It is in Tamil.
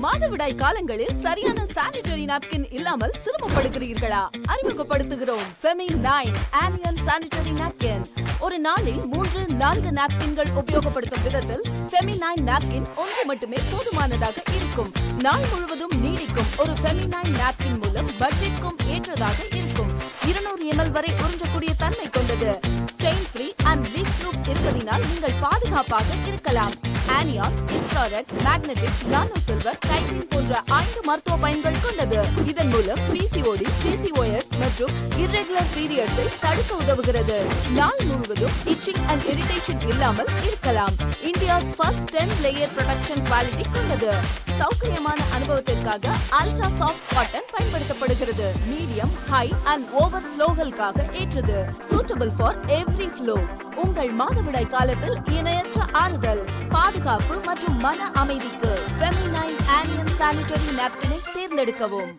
மாதவிடாய் காலங்களில் சரியான சானிட்டரி நாப்கின் இல்லாமல் சிரமப்படுகிறீர்களா? அறிமுகப்படுத்துகிறோம் ஃபெமி9 ஆனியன் சானிட்டரி நாப்கின். ஒரு நாளில் 3-4 நாப்கின்கள் உபயோகப்படுத்தும் விதத்தில் ஃபெமி9 நாப்கின் ஒன்று மட்டுமே போதுமானதாக இருக்கும். நாள் முழுவதும் நீடிக்கும் ஒரு ஃபெமி9 நாப்கின் மூலம் பட்ஜெட்க்கும் ஏற்றதாக இருக்கும். 200 ml வரை உறிஞ்சக்கூடிய தன்மை கொண்டது. Stain free and leak proof இருப்பதினால் நீங்கள் பாதுகாப்பாக இருக்கலாம். Anion, infrared, magnetic, nano silver, டைட்டின் போன்ற 5 மருத்துவ பயன்கள் கொண்டது. இதன் மூலம் PCOD, PCOS மற்றும் irregular periods-ஐ தடுக்க உதவுகிறது. நாள் முழுவதும் itching and irritation இல்லாமல் இருக்கலாம். India's first 10 layer protection quality கொண்டது. சௌகரியமான அனுபவத்திற்காக அல்ட்ரா சாஃப்ட் காட்டன் பயன்படுத்தப்படுகிறது. மீடியம், ஹை அண்ட் ஓவர் ஃப்ளோகளுக்காக ஏற்றது. Suitable for every flow. உங்கள் மாதவிடாய் காலத்தில் இணையற்ற ஆறுதல், பாதுகாப்பு மற்றும் மன அமைதிக்கு ஃபெமி9 ஆனியன் சானிட்டரி நாப்கினை தேர்ந்தெடுக்கவும்.